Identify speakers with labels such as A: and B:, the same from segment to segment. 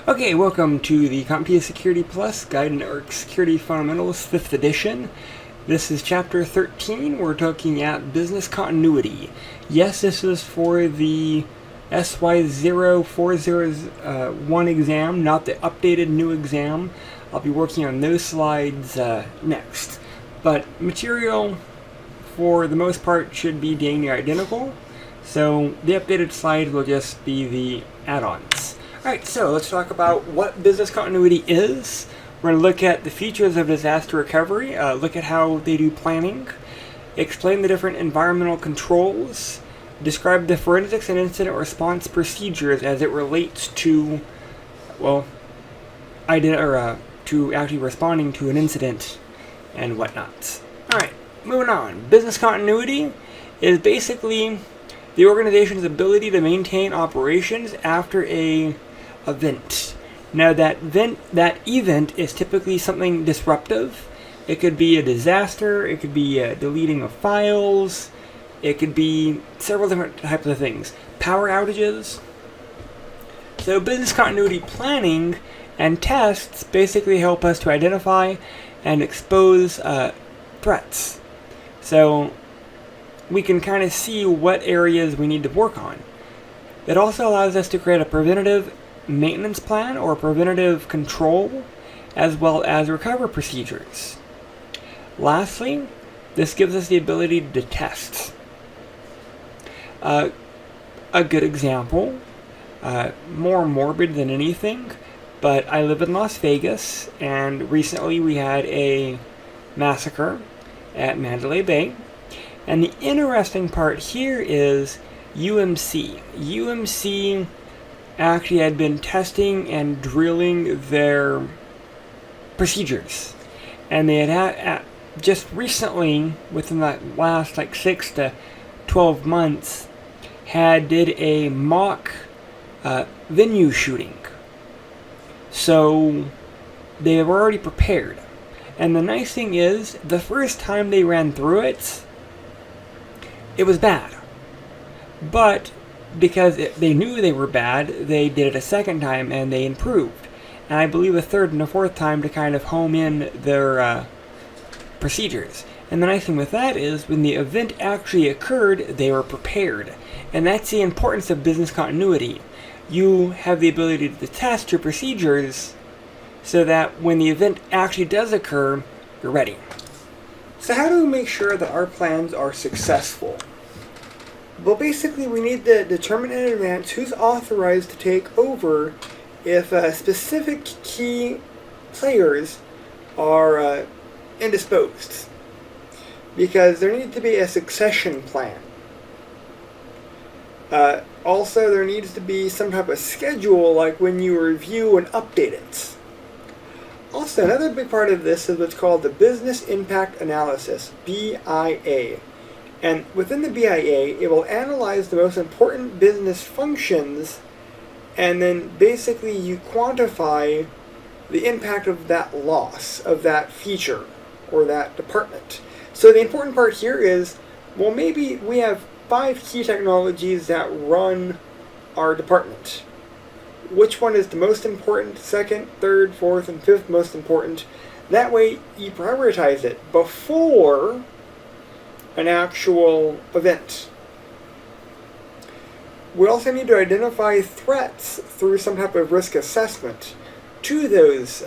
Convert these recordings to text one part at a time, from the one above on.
A: Okay, welcome to the CompTIA Security Plus Guide to Network Security Fundamentals 5th edition. This is Chapter 13. We're talking at business continuity. Yes, this is for the SY0401 exam, not the updated new exam. I'll be working on those slides next. But material, for the most part, should be dang near identical. So the updated slides will just be the add-ons. Alright, so let's talk about what business continuity is. We're going to look at the features of disaster recovery, look at how they do planning, explain the different environmental controls, describe the forensics and incident response procedures as it relates to, to actually responding to an incident and whatnot. Alright, moving on. Business continuity is basically the organization's ability to maintain operations after a event. Now that event is typically something disruptive. It could be a disaster, it could be a deleting of files, it could be several different types of things. Power outages. So business continuity planning and tests basically help us to identify and expose threats. So we can kind of see what areas we need to work on. It also allows us to create a preventative maintenance plan or preventative control, as well as recovery procedures. Lastly, this gives us the ability to test. A good example, more morbid than anything, but I live in Las Vegas, and recently we had a massacre at Mandalay Bay. And the interesting part here is UMC. UMC actually had been testing and drilling their procedures. And they had just recently, within the last 6 to 12 months, did a mock venue shooting. So they were already prepared. And the nice thing is, the first time they ran through it, it was bad. But because they knew they were bad, they did it a second time and they improved. And I believe a third and a fourth time to kind of home in their procedures. And the nice thing with that is, when the event actually occurred, they were prepared. And that's the importance of business continuity. You have the ability to test your procedures so that when the event actually does occur, you're ready. So how do we make sure that our plans are successful? Well, basically, we need to determine in advance who's authorized to take over if specific key players are indisposed. Because there needs to be a succession plan. Also, there needs to be some type of schedule, like when you review and update it. Also, another big part of this is what's called the Business Impact Analysis, BIA. And within the BIA, it will analyze the most important business functions, and then basically you quantify the impact of that loss, of that feature, or that department. So the important part here is, well, maybe we have 5 key technologies that run our department. Which one is the most important, second, third, fourth, and fifth most important? That way you prioritize it before an actual event. We also need to identify threats through some type of risk assessment to those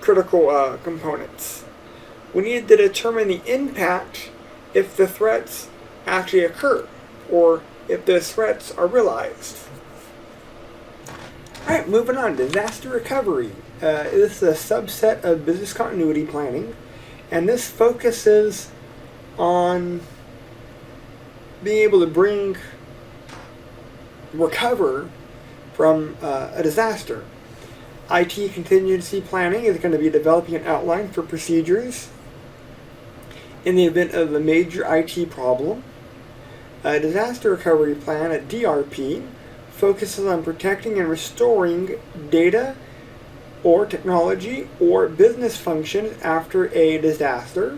A: critical components. We need to determine the impact if the threats actually occur, or if those threats are realized. Alright, moving on. Disaster recovery. This is a subset of business continuity planning. And this focuses on being able to recover from a disaster. IT contingency planning is going to be developing an outline for procedures in the event of a major IT problem. A disaster recovery plan, a DRP, focuses on protecting and restoring data or technology or business functions after a disaster.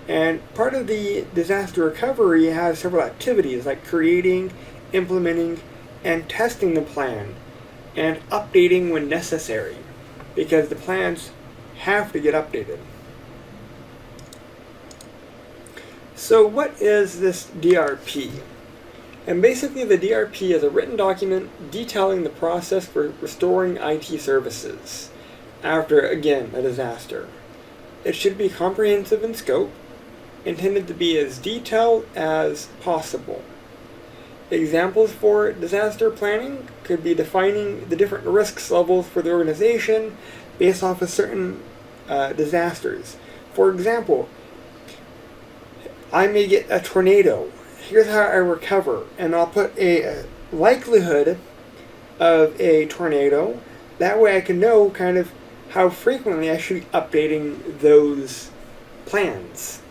A: And part of the disaster recovery has several activities like creating, implementing, and testing the plan and updating when necessary, because the plans have to get updated. So what is this DRP? And basically the DRP is a written document detailing the process for restoring IT services after, again, a disaster. It should be comprehensive in scope, intended to be as detailed as possible. Examples for disaster planning could be defining the different risks levels for the organization based off of certain disasters. For example, I may get a tornado. Here's how I recover, and I'll put a likelihood of a tornado. That way I can know kind of how frequently I should be updating those plans.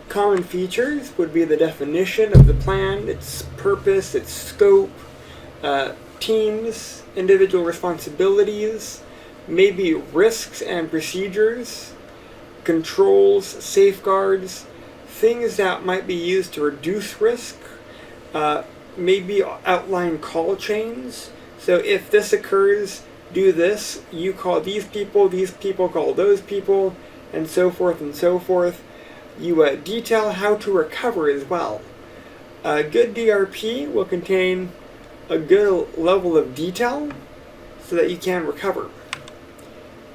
A: Common features would be the definition of the plan, its purpose, its scope, teams, individual responsibilities, maybe risks and procedures, controls, safeguards, things that might be used to reduce risk, maybe outline call chains. So if this occurs, do this, you call these people call those people, and so forth and so forth. You detail how to recover as well. A good DRP will contain a good level of detail so that you can recover.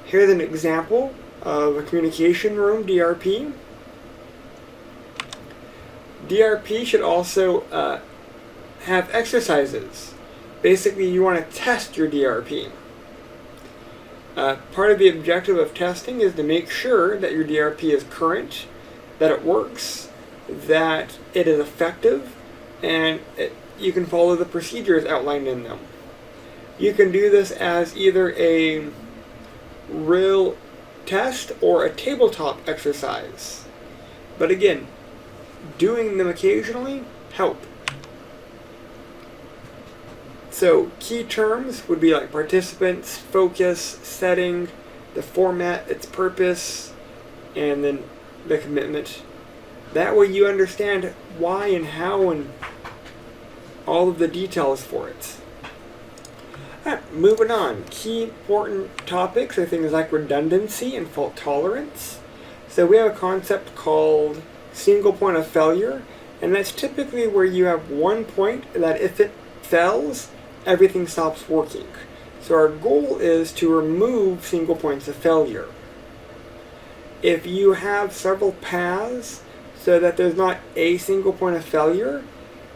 A: Here's an example of a communication room DRP. DRP should also have exercises. Basically, you want to test your DRP. Part of the objective of testing is to make sure that your DRP is current, that it works, that it is effective, and you can follow the procedures outlined in them. You can do this as either a real test or a tabletop exercise. But again, doing them occasionally help. So key terms would be like participants, focus, setting, the format, its purpose, and then the commitment. That way you understand why and how and all of the details for it. Alright, moving on. Key important topics are things like redundancy and fault tolerance. So we have a concept called single point of failure, and that's typically where you have one point that if it fails, everything stops working. So our goal is to remove single points of failure. If you have several paths so that there's not a single point of failure,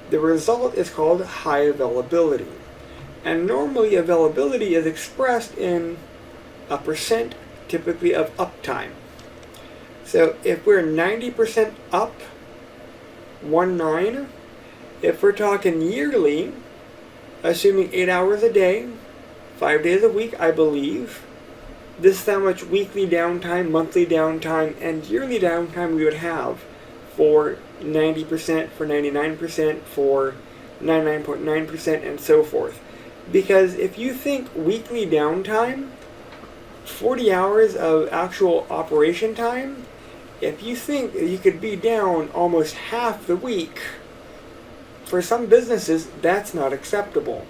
A: the result is called high availability. And normally availability is expressed in a percent, typically of uptime. So if we're 90% up, 19, if we're talking yearly, assuming 8 hours a day, 5 days a week, I believe, this is how much weekly downtime, monthly downtime, and yearly downtime we would have for 90%, for 99%, for 99.9%, and so forth. Because if you think weekly downtime, 40 hours of actual operation time, if you think you could be down almost half the week, for some businesses, that's not acceptable.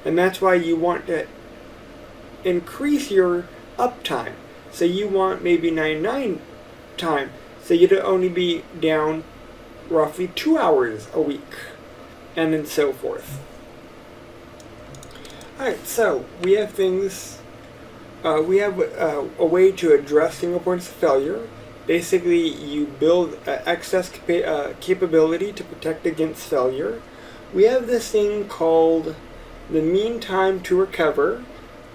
A: And that's why you want to increase your uptime. So you want maybe 99 time. So you'd only be down roughly 2 hours a week. And then so forth. Alright, so we have things, we have a way to address single points of failure. Basically, you build excess capability to protect against failure. We have this thing called the mean time to recover,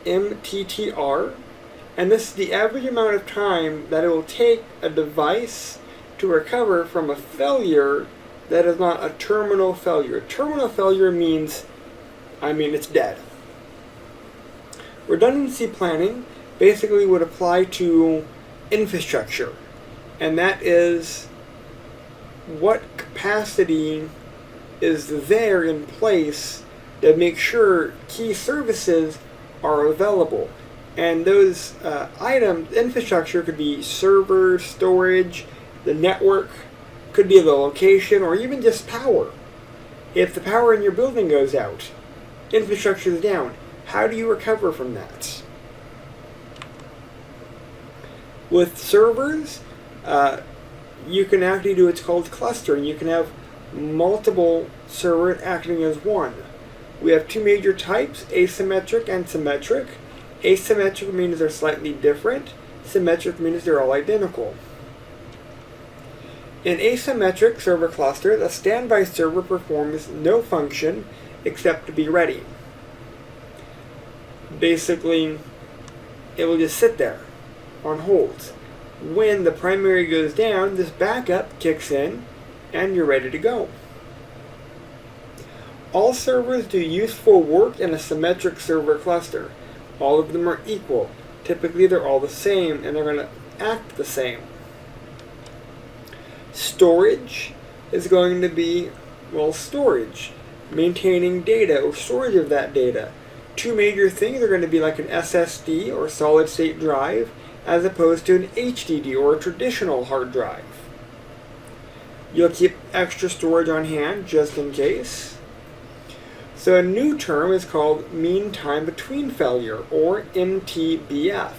A: MTTR, and this is the average amount of time that it will take a device to recover from a failure that is not a terminal failure. Terminal failure means, it's dead. Redundancy planning basically would apply to infrastructure, and that is what capacity is there in place to make sure key services are available. And those items, infrastructure could be server, storage, the network, could be the location, or even just power. If the power in your building goes out, infrastructure is down, how do you recover from that? With servers, you can actually do what's called clustering. You can have multiple servers acting as one. We have two major types, asymmetric and symmetric. Asymmetric means they're slightly different. Symmetric means they're all identical. In asymmetric server clusters, a standby server performs no function except to be ready. Basically, it will just sit there on hold. When the primary goes down, this backup kicks in and you're ready to go. All servers do useful work in a symmetric server cluster. All of them are equal. Typically they're all the same and they're going to act the same. Storage is going to be, well, storage. Maintaining data or storage of that data. Two major things are going to be like an SSD or solid state drive as opposed to an HDD or a traditional hard drive. You'll keep extra storage on hand just in case. So a new term is called mean time between failure, or MTBF.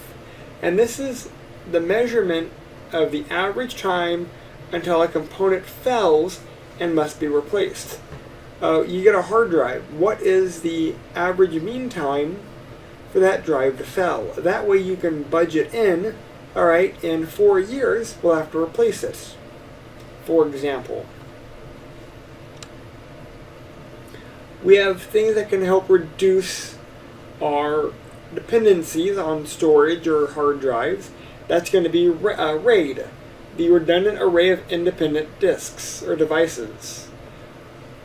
A: And this is the measurement of the average time until a component fails and must be replaced. You get a hard drive. What is the average mean time for that drive to fail? That way you can budget in, alright, in 4 years we'll have to replace it. For example, we have things that can help reduce our dependencies on storage or hard drives. That's going to be RAID, the redundant array of independent disks or devices.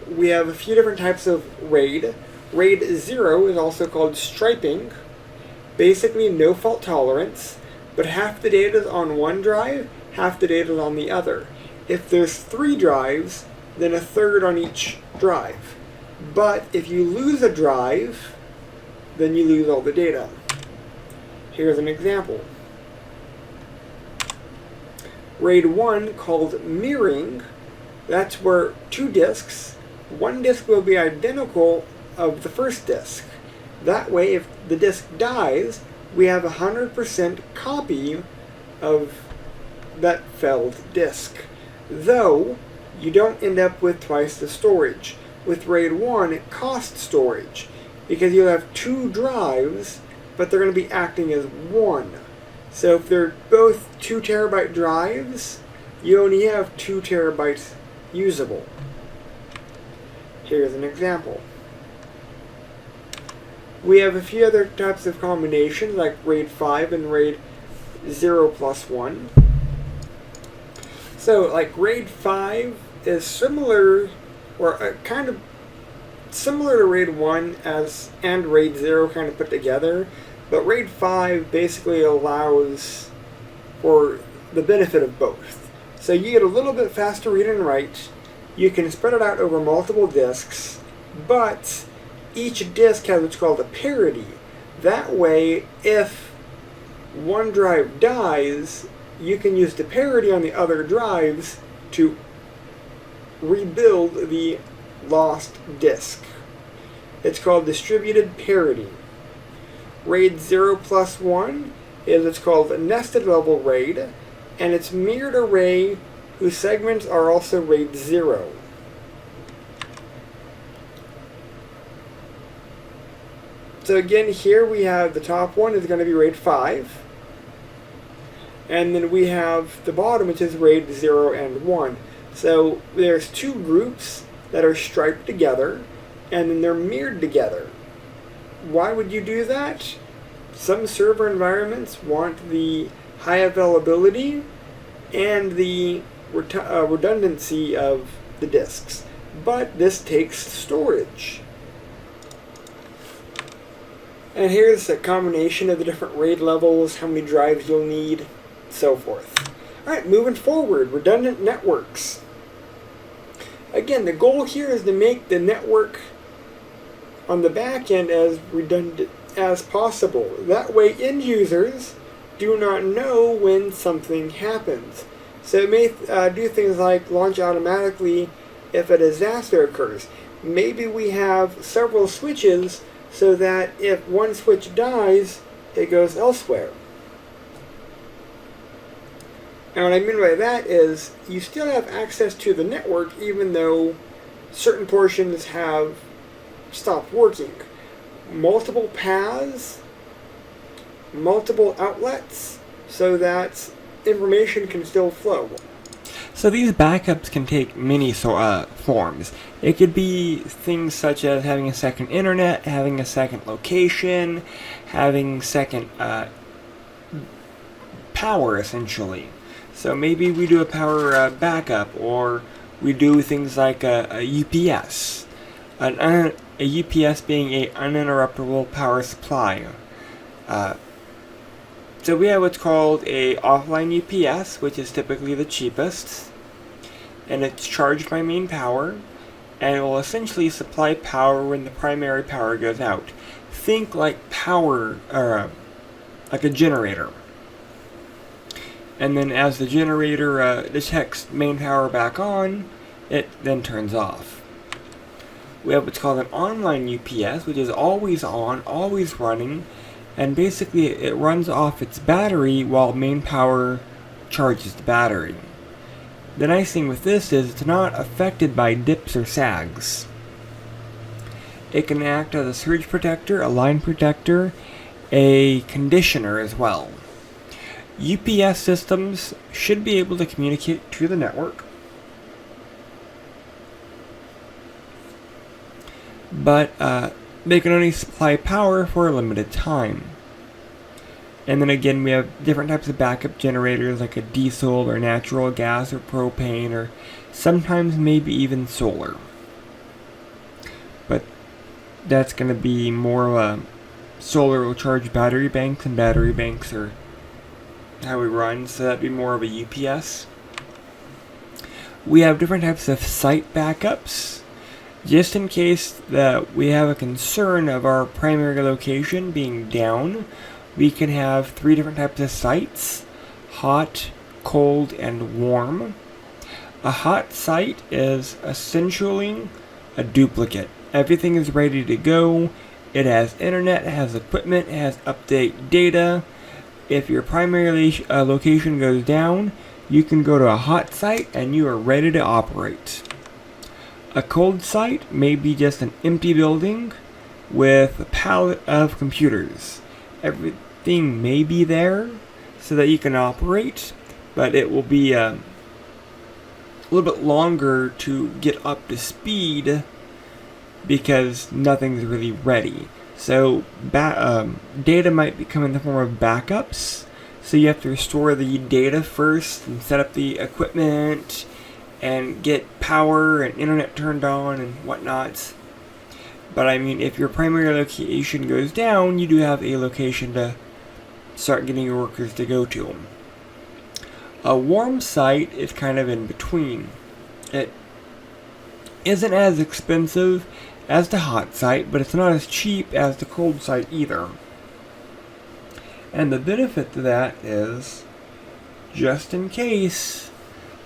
A: We have a few different types of RAID. RAID 0 is also called striping. Basically no fault tolerance, but half the data is on one drive, half the data is on the other. If there's 3 drives, then a third on each drive. But if you lose a drive, then you lose all the data. Here's an example. RAID 1, called mirroring, that's where 2 disks, one disk will be identical of the first disk. That way, if the disk dies, we have 100% copy of that failed disk. Though, you don't end up with twice the storage. With RAID 1, it costs storage because you'll have 2 drives, but they're going to be acting as one. So if they're both 2 terabyte drives, you only have 2 terabytes usable. Here's an example. We have a few other types of combinations like RAID 5 and RAID 0+1. So like RAID 5 is similar, or kind of similar to RAID 1 and RAID 0 kind of put together, but RAID 5 basically allows for the benefit of both. So you get a little bit faster read and write, you can spread it out over multiple disks, but each disk has what's called a parity. That way, if one drive dies, you can use the parity on the other drives to rebuild the lost disk. It's called distributed parity. RAID 0+1 is what's called a nested level RAID, and it's mirrored array whose segments are also RAID 0. So again, here we have the top one is going to be RAID 5, and then we have the bottom, which is RAID 0 and 1. So there's 2 groups that are striped together, and then they're mirrored together. Why would you do that? Some server environments want the high availability and the redundancy of the disks, but this takes storage. And here's a combination of the different RAID levels, how many drives you'll need, so forth. Alright, moving forward, redundant networks. Again, the goal here is to make the network on the back end as redundant as possible. That way end users do not know when something happens. So it may do things like launch automatically if a disaster occurs. Maybe we have several switches so that if one switch dies, it goes elsewhere. And what I mean by that is you still have access to the network even though certain portions have stopped working. Multiple paths, multiple outlets, so that information can still flow. So these backups can take many forms. It could be things such as having a second internet, having a second location, having second power, essentially. So maybe we do a power backup, or we do things like a UPS. A UPS being an uninterruptible power supply. So we have what's called a offline UPS, which is typically the cheapest, and it's charged by main power, and it will essentially supply power when the primary power goes out. Think like power, or like a generator. And then as the generator detects main power back on, it then turns off. We have what's called an online UPS, which is always on, always running, and basically it runs off its battery while main power charges the battery. The nice thing with this is it's not affected by dips or sags. It can act as a surge protector, a line protector, a conditioner as well. UPS systems should be able to communicate to the network, but they can only supply power for a limited time. And then again, we have different types of backup generators like a diesel or natural gas or propane, or sometimes maybe even solar. But that's going to be more solar will charge battery banks, and battery banks are how we run, so that'd be more of a UPS. We have different types of site backups, just in case that we have a concern of our primary location being down. We can have 3 different types of sites: hot, cold, and warm. A hot site is essentially a duplicate. Everything is ready to go. It has internet, it has equipment, it has update data. If your primary location goes down, you can go to a hot site and you are ready to operate. A cold site may be just an empty building with a pallet of computers. Everything may be there so that you can operate, but it will be a little bit longer to get up to speed because nothing's really ready. So data might come in the form of backups. So you have to restore the data first and set up the equipment and get power and internet turned on and whatnot. But I mean, if your primary location goes down, you do have a location to start getting your workers to go to them. A warm site is kind of in between. It isn't as expensive as the hot site, but it's not as cheap as the cold site either. And the benefit to that is, just in case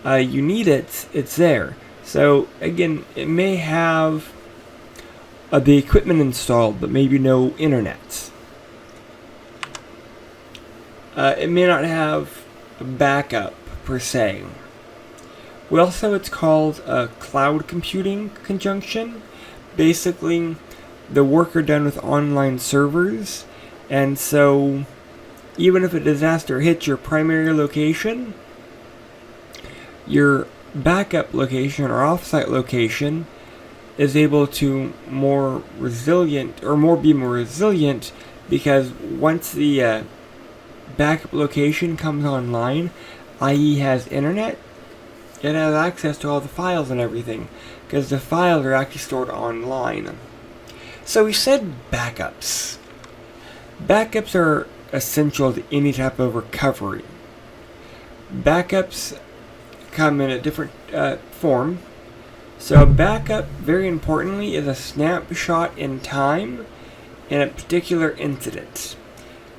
A: you need it, it's there. So again, it may have the equipment installed, but maybe no internet. It may not have a backup per se. We also, it's called a cloud computing conjunction. Basically, the work are done with online servers, and so even if a disaster hits your primary location, your backup location or offsite location is able to be more resilient, because once the backup location comes online, i.e. has internet, it has access to all the files and everything, because the files are actually stored online. So we said backups. Backups are essential to any type of recovery. Backups come in a different form. So a backup, very importantly, is a snapshot in time in a particular incident.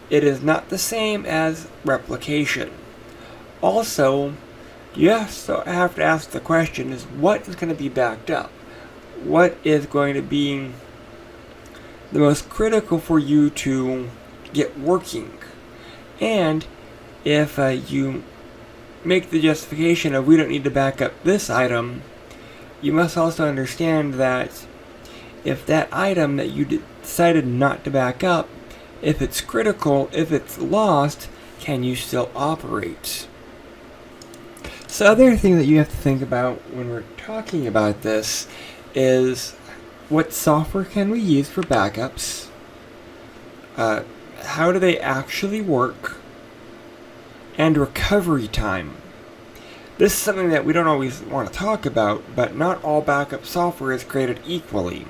A: It is not the same as replication. Also, you also have to ask the question is what is going to be backed up? What is going to be the most critical for you to get working? And if you make the justification of we don't need to back up this item, you must also understand that if that item that you decided not to back up, if it's critical, if it's lost, can you still operate? So other thing that you have to think about when we're talking about this is what software can we use for backups? How do they actually work? And recovery time. This is something that we don't always want to talk about, but not all backup software is created equally.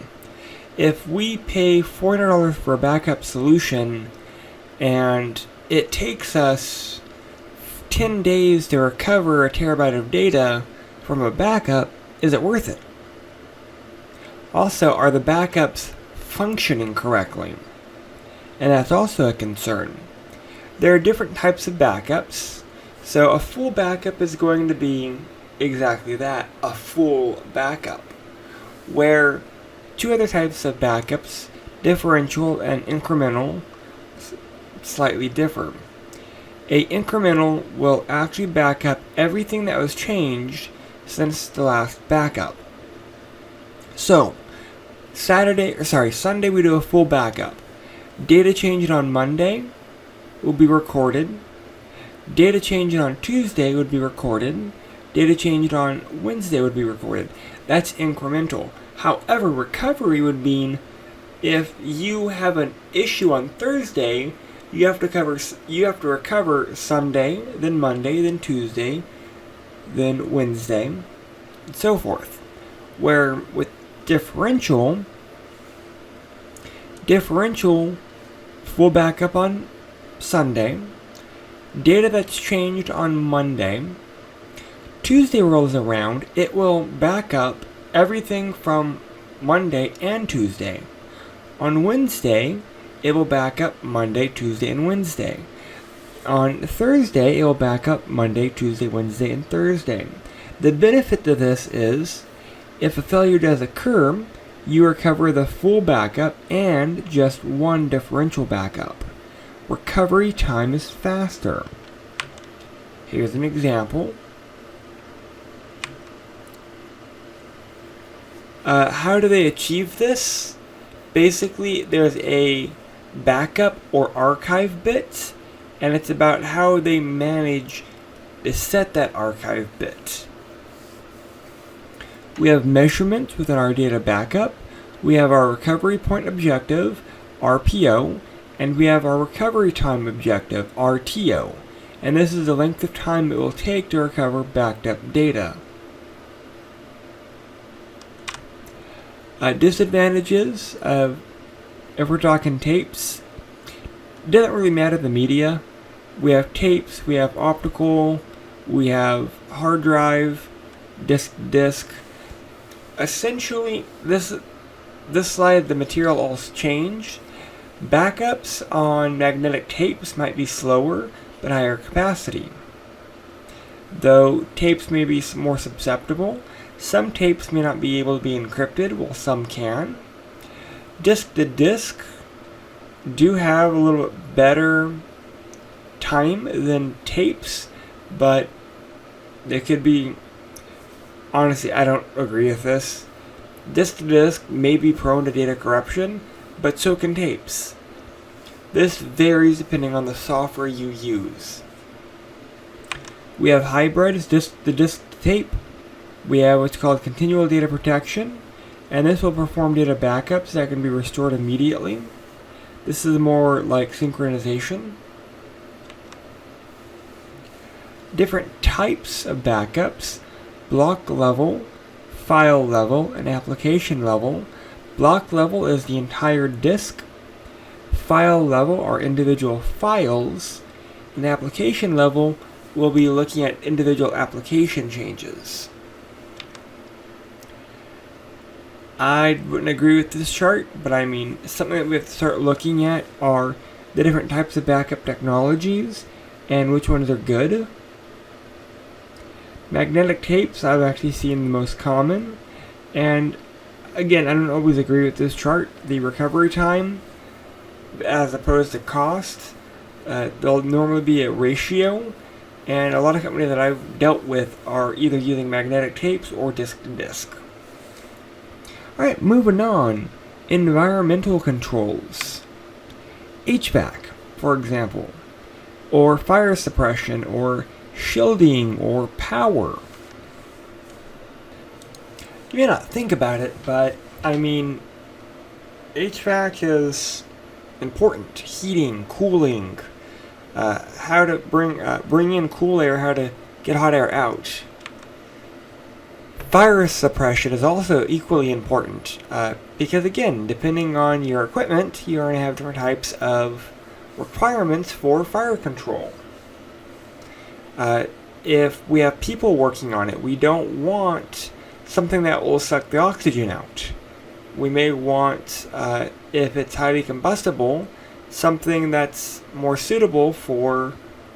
A: If we pay $400 for a backup solution and it takes us 10 days to recover a terabyte of data from a backup, is it worth it? Also, are the backups functioning correctly? And that's also a concern. There are different types of backups. So a full backup is going to be exactly that, a full backup. Where two other types of backups, differential and incremental, slightly differ. A incremental will actually back up everything that was changed since the last backup. So, Sunday we do a full backup. Data changed on Monday will be recorded. Data changed on Tuesday would be recorded. Data changed on Wednesday would be recorded. That's incremental. However, recovery would mean if you have an issue on Thursday, you have to recover Sunday, then Monday, then Tuesday, then Wednesday, and so forth. Where with differential full backup on Sunday, data that's changed on Monday, Tuesday rolls around, it will back up everything from Monday and Tuesday. On Wednesday, it will back up Monday, Tuesday, and Wednesday. On Thursday, it will back up Monday, Tuesday, Wednesday, and Thursday. The benefit to this is, if a failure does occur, you recover the full backup and just one differential backup. Recovery time is faster. Here's an example. How do they achieve this? Basically, there's a backup or archive bit, and it's about how they manage to set that archive bit. We have measurements within our data backup. We have our recovery point objective, RPO, and we have our recovery time objective, RTO. And this is the length of time it will take to recover backed up data. Disadvantages of, if we're talking tapes, it doesn't really matter the media. We have tapes, we have optical, we have hard drive, disk. Essentially, this slide, the material all changed. Backups on magnetic tapes might be slower, but higher capacity. Though tapes may be more susceptible, some tapes may not be able to be encrypted, while some can. Disk to disk do have a little bit better time than tapes, but they could be, honestly, I don't agree with this. Disk to disk may be prone to data corruption, but so can tapes. This varies depending on the software you use. We have hybrids, disk to tape. We have what's called continual data protection, and this will perform data backups that can be restored immediately. This is more like synchronization. Different types of backups: block level, file level, and application level. Block level is the entire disk. File level are individual files. And application level will be looking at individual application changes. I wouldn't agree with this chart, but I mean, something that we have to start looking at are the different types of backup technologies and which ones are good. Magnetic tapes I've actually seen the most common, and again, I don't always agree with this chart. The recovery time as opposed to cost, there'll normally be a ratio, and a lot of companies that I've dealt with are either using magnetic tapes or disk-to-disk. Alright, moving on. Environmental controls. HVAC, for example, or fire suppression, or shielding, or power. You may not think about it, but I mean, HVAC is important. Heating, cooling, how to bring in cool air, how to get hot air out. Fire suppression is also equally important because, again, depending on your equipment, you're going to have different types of requirements for fire control. If we have people working on it, we don't want something that will suck the oxygen out. We may want, if it's highly combustible, something that's more suitable for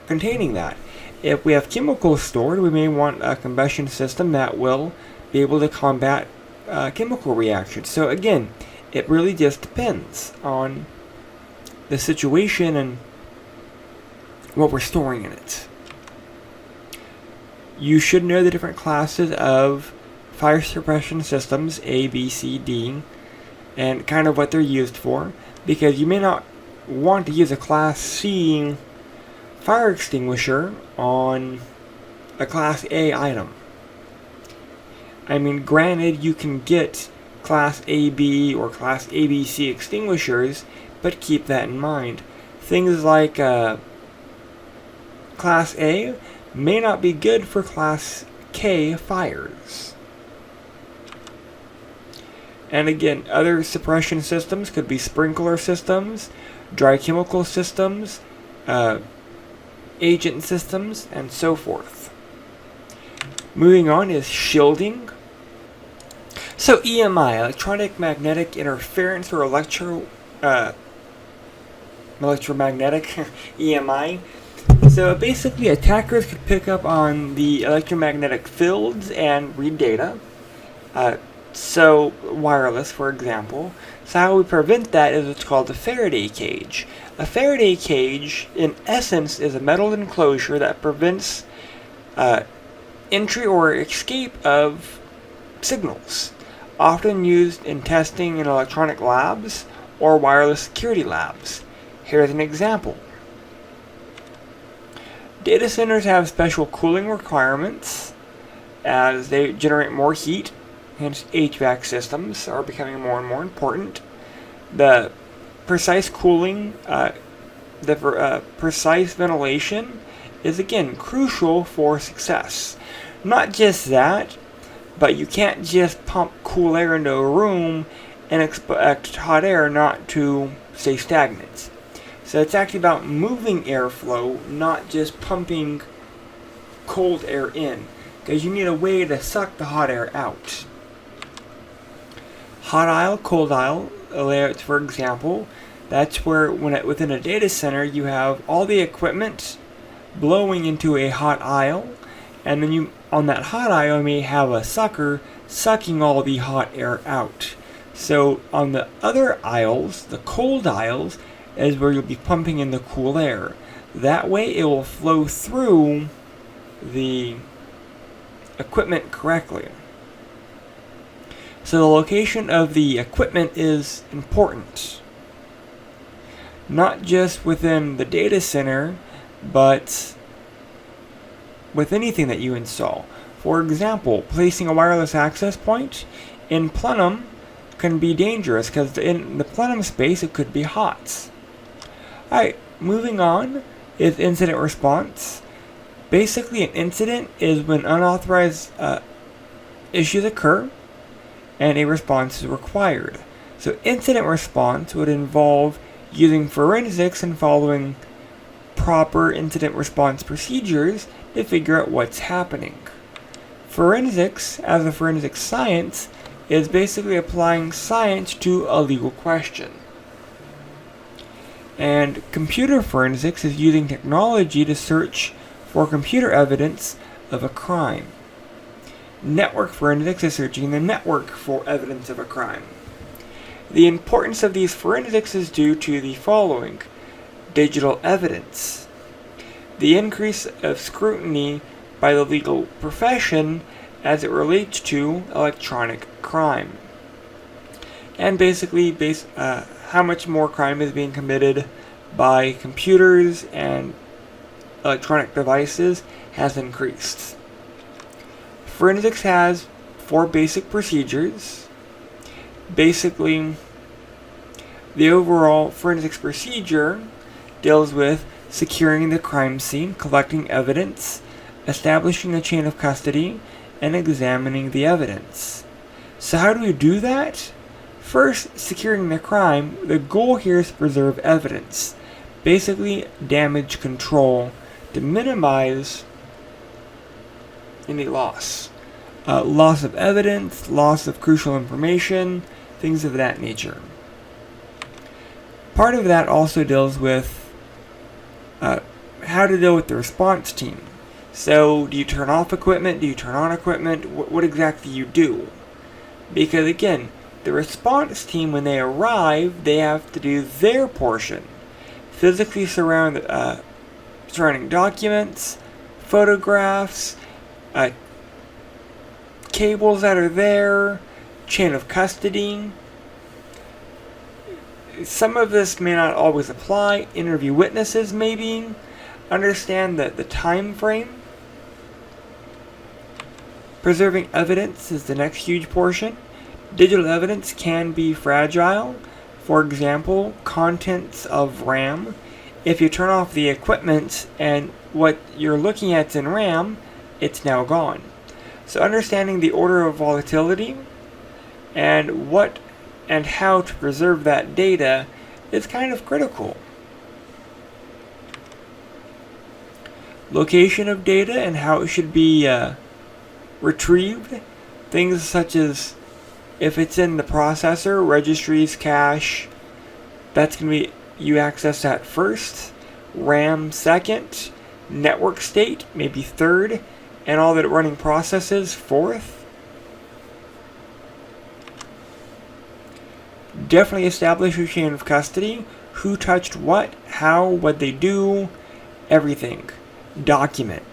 A: containing that. If we have chemicals stored, we may want a combustion system that will be able to combat chemical reactions. So again, it really just depends on the situation and what we're storing in it. You should know the different classes of fire suppression systems, A, B, C, D, and kind of what they're used for, because you may not want to use a Class C fire extinguisher on a Class A item. I mean, granted, you can get Class AB or Class ABC extinguishers, but keep that in mind. Things like Class A may not be good for Class K fires. And again, other suppression systems could be sprinkler systems, dry chemical systems, agent systems, and so forth. Moving on is shielding. So EMI, electronic magnetic interference, or electromagnetic EMI. So basically, attackers could pick up on the electromagnetic fields and read data. So wireless, for example. So how we prevent that is what's called a Faraday cage. A Faraday cage, in essence, is a metal enclosure that prevents entry or escape of signals, often used in testing in electronic labs or wireless security labs. Here's an example. Data centers have special cooling requirements as they generate more heat, hence HVAC systems are becoming more and more important. The precise cooling, precise ventilation is again crucial for success. Not just that, but you can't just pump cool air into a room and expect hot air not to stay stagnant. So it's actually about moving airflow, not just pumping cold air in, because you need a way to suck the hot air out. Hot aisle, cold aisle layouts, for example, that's where within a data center you have all the equipment blowing into a hot aisle, and then on that hot aisle you may have a sucker sucking all the hot air out. So on the other aisles, the cold aisles, is where you'll be pumping in the cool air. That way it will flow through the equipment correctly. So the location of the equipment is important. Not just within the data center, but with anything that you install. For example, placing a wireless access point in plenum can be dangerous because in the plenum space it could be hot. Alright, moving on is incident response. Basically, an incident is when unauthorized issues occur and a response is required. So incident response would involve using forensics and following proper incident response procedures to figure out what's happening. Forensics, as a forensic science, is basically applying science to a legal question. And computer forensics is using technology to search for computer evidence of a crime. Network forensics is searching the network for evidence of a crime. The importance of these forensics is due to the following: digital evidence, the increase of scrutiny by the legal profession as it relates to electronic crime, and basically how much more crime is being committed by computers and electronic devices has increased. Forensics has 4 basic procedures. Basically, the overall forensics procedure deals with securing the crime scene, collecting evidence, establishing a chain of custody, and examining the evidence. So how do we do that? First, securing the crime, the goal here is to preserve evidence. Basically, damage control to minimize any loss. Loss of evidence, loss of crucial information, things of that nature. Part of that also deals with how to deal with the response team. So, do you turn off equipment? Do you turn on equipment? What exactly you do? Because again, the response team, when they arrive, they have to do their portion. Physically surrounding documents, photographs, cables that are there, chain of custody. Some of this may not always apply. Interview witnesses maybe. Understand that the time frame. Preserving evidence is the next huge portion. Digital evidence can be fragile. For example, contents of RAM. If you turn off the equipment and what you're looking at's in RAM, it's now gone. So understanding the order of volatility and what and how to preserve that data is kind of critical. Location of data and how it should be retrieved. Things such as if it's in the processor, registries, cache, that's going to be, you access that first, RAM second, network state maybe third, and all the running processes fourth. Definitely establish your chain of custody, who touched what, how, what they do, everything. Document.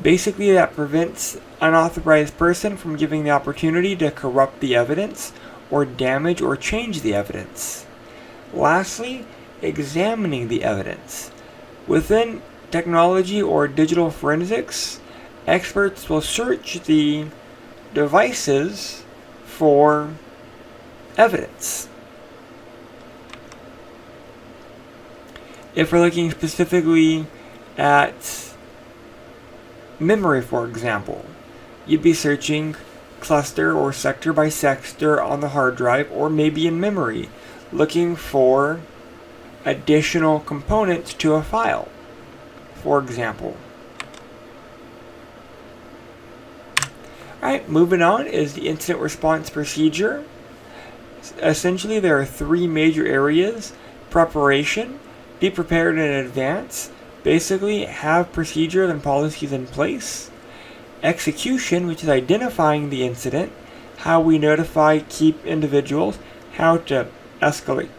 A: Basically, that prevents unauthorized person from giving the opportunity to corrupt the evidence or damage or change the evidence. Lastly, examining the evidence. Within technology or digital forensics, experts will search the devices for evidence. If we're looking specifically at memory, for example, you'd be searching cluster or sector by sector on the hard drive, or maybe in memory, looking for additional components to a file, for example. Alright, moving on is the incident response procedure. Essentially, there are 3 major areas. Preparation, be prepared in advance. Basically, have procedures and policies in place. Execution, which is identifying the incident, how we notify, keep individuals, how to escalate.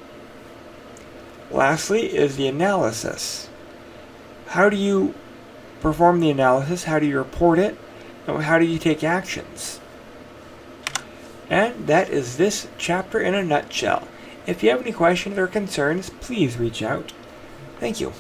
A: Lastly is the analysis. How do you perform the analysis? How do you report it? And how do you take actions? And that is this chapter in a nutshell. If you have any questions or concerns, please reach out. Thank you.